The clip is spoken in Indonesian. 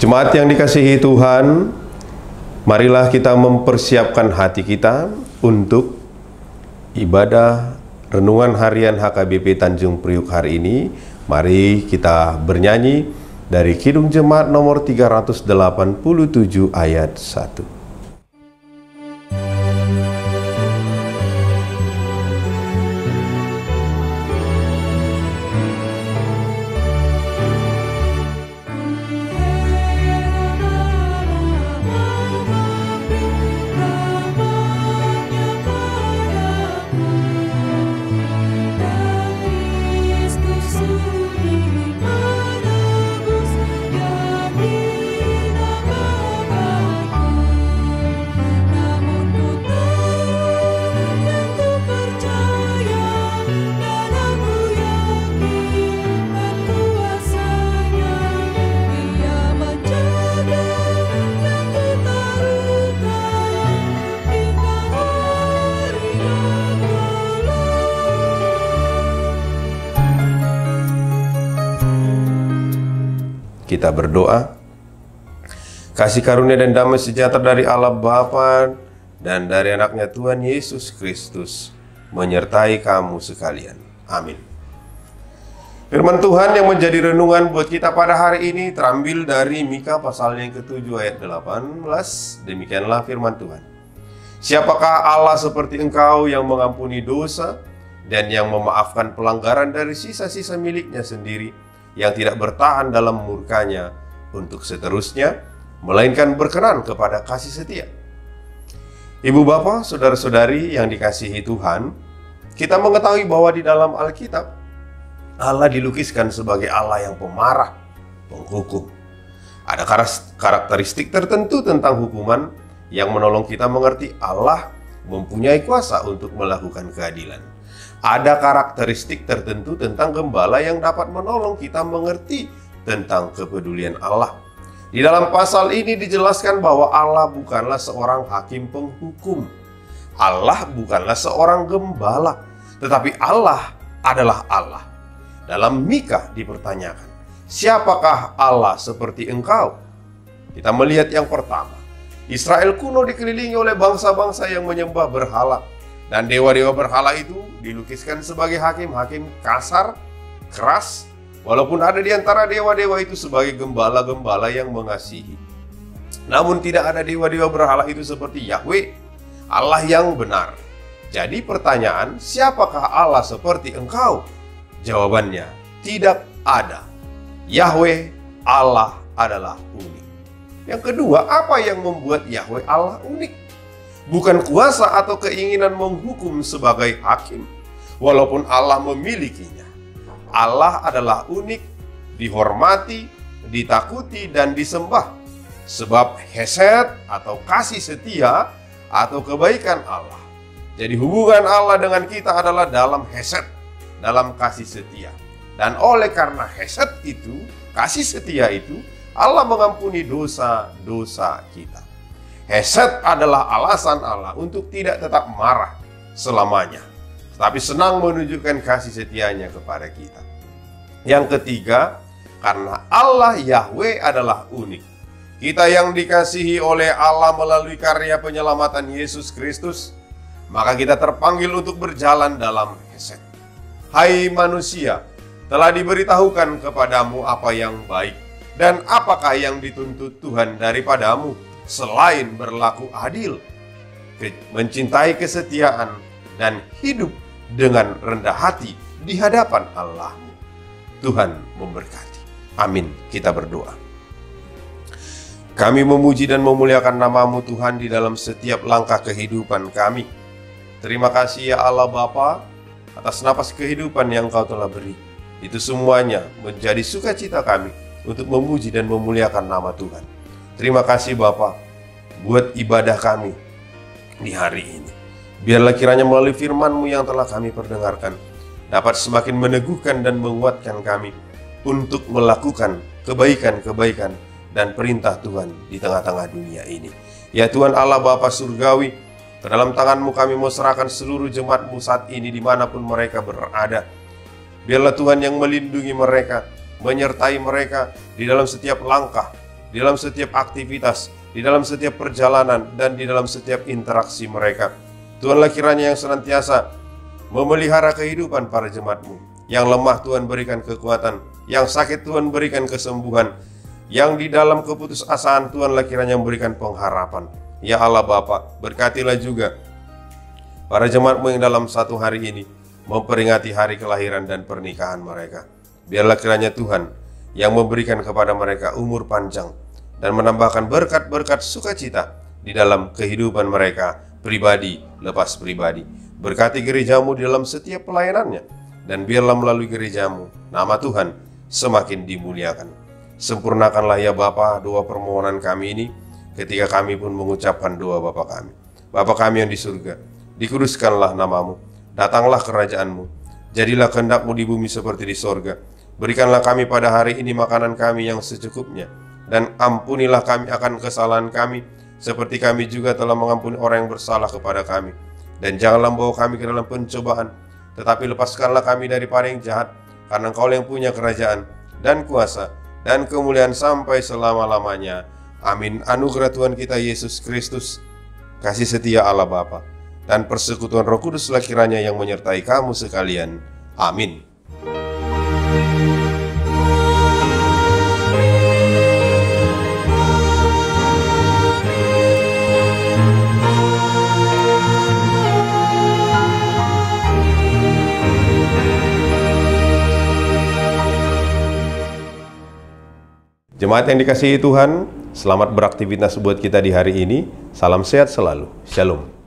Jemaat yang dikasihi Tuhan, marilah kita mempersiapkan hati kita untuk ibadah renungan harian HKBP Tanjung Priuk hari ini. Mari kita bernyanyi dari Kidung Jemaat nomor 387 ayat 1. Kita berdoa. Kasih karunia dan damai sejahtera dari Allah Bapa dan dari anaknya Tuhan Yesus Kristus menyertai kamu sekalian. Amin. Firman Tuhan yang menjadi renungan buat kita pada hari ini terambil dari Mika pasal yang ke-7 ayat 18. Demikianlah firman Tuhan. Siapakah Allah seperti engkau yang mengampuni dosa dan yang memaafkan pelanggaran dari sisa-sisa miliknya sendiri, yang tidak bertahan dalam murkanya untuk seterusnya, melainkan berkenan kepada kasih setia. Ibu bapak, saudara-saudari yang dikasihi Tuhan, kita mengetahui bahwa di dalam Alkitab, Allah dilukiskan sebagai Allah yang pemarah, penghukum. Ada karakteristik tertentu tentang hukuman yang menolong kita mengerti Allah mempunyai kuasa untuk melakukan keadilan. Ada karakteristik tertentu tentang gembala yang dapat menolong kita mengerti tentang kepedulian Allah. Di dalam pasal ini dijelaskan bahwa Allah bukanlah seorang hakim penghukum. Allah bukanlah seorang gembala, tetapi Allah adalah Allah. Dalam Mika dipertanyakan, siapakah Allah seperti engkau? Kita melihat yang pertama, Israel kuno dikelilingi oleh bangsa-bangsa yang menyembah berhala. Dan dewa-dewa berhala itu dilukiskan sebagai hakim-hakim kasar, keras, walaupun ada di antara dewa-dewa itu sebagai gembala-gembala yang mengasihi. Namun tidak ada dewa-dewa berhala itu seperti Yahweh, Allah yang benar. Jadi pertanyaan, siapakah Allah seperti engkau? Jawabannya, tidak ada. Yahweh, Allah adalah unik. Yang kedua, apa yang membuat Yahweh Allah unik? Bukan kuasa atau keinginan menghukum sebagai hakim, walaupun Allah memilikinya. Allah adalah unik, dihormati, ditakuti, dan disembah. Sebab hesed atau kasih setia atau kebaikan Allah. Jadi hubungan Allah dengan kita adalah dalam hesed, dalam kasih setia. Dan oleh karena hesed itu, kasih setia itu, Allah mengampuni dosa-dosa kita. Hesed adalah alasan Allah untuk tidak tetap marah selamanya, tapi senang menunjukkan kasih setianya kepada kita. Yang ketiga, karena Allah Yahweh adalah unik. Kita yang dikasihi oleh Allah melalui karya penyelamatan Yesus Kristus, maka kita terpanggil untuk berjalan dalam hesed. Hai manusia, telah diberitahukan kepadamu apa yang baik, dan apakah yang dituntut Tuhan daripadamu, selain berlaku adil, mencintai kesetiaan, dan hidup dengan rendah hati di hadapan Allahmu. Tuhan memberkati. Amin. Kita berdoa. Kami memuji dan memuliakan nama-Mu Tuhan di dalam setiap langkah kehidupan kami. Terima kasih ya Allah Bapa atas napas kehidupan yang Kau telah beri. Itu semuanya menjadi sukacita kami untuk memuji dan memuliakan nama Tuhan. Terima kasih Bapa buat ibadah kami di hari ini. Biarlah kiranya melalui firman-Mu yang telah kami perdengarkan dapat semakin meneguhkan dan menguatkan kami untuk melakukan kebaikan-kebaikan dan perintah Tuhan di tengah-tengah dunia ini. Ya Tuhan Allah Bapa Surgawi, ke dalam tangan-Mu kami mau serahkan seluruh jemaat-Mu saat ini dimanapun mereka berada. Biarlah Tuhan yang melindungi mereka, menyertai mereka di dalam setiap langkah, di dalam setiap aktivitas, di dalam setiap perjalanan, dan di dalam setiap interaksi mereka. Tuhanlah kiranya yang senantiasa memelihara kehidupan para jemaat-Mu. Yang lemah Tuhan berikan kekuatan, yang sakit Tuhan berikan kesembuhan, yang di dalam keputusasaan Tuhanlah kiranya memberikan pengharapan. Ya Allah Bapa, berkatilah juga para jemaat-Mu yang dalam satu hari ini memperingati hari kelahiran dan pernikahan mereka. Biarlah kiranya Tuhan yang memberikan kepada mereka umur panjang dan menambahkan berkat-berkat sukacita di dalam kehidupan mereka pribadi lepas pribadi. Berkati gereja-Mu di dalam setiap pelayanannya, dan biarlah melalui gereja-Mu nama Tuhan semakin dimuliakan. Sempurnakanlah ya Bapa doa permohonan kami ini ketika kami pun mengucapkan doa Bapa kami. Bapa kami yang di surga, dikuduskanlah nama-Mu, datanglah kerajaan-Mu, jadilah kehendak-Mu di bumi seperti di sorga. Berikanlah kami pada hari ini makanan kami yang secukupnya, dan ampunilah kami akan kesalahan kami, seperti kami juga telah mengampuni orang yang bersalah kepada kami. Dan janganlah membawa kami ke dalam pencobaan, tetapi lepaskanlah kami daripada yang jahat, karena Engkau yang punya kerajaan, dan kuasa, dan kemuliaan sampai selama-lamanya. Amin. Anugerah Tuhan kita Yesus Kristus, kasih setia Allah Bapa, dan persekutuan Roh Kuduslah kiranya yang menyertai kamu sekalian. Amin. Jemaat yang dikasihi Tuhan, selamat beraktivitas buat kita di hari ini. Salam sehat selalu. Shalom.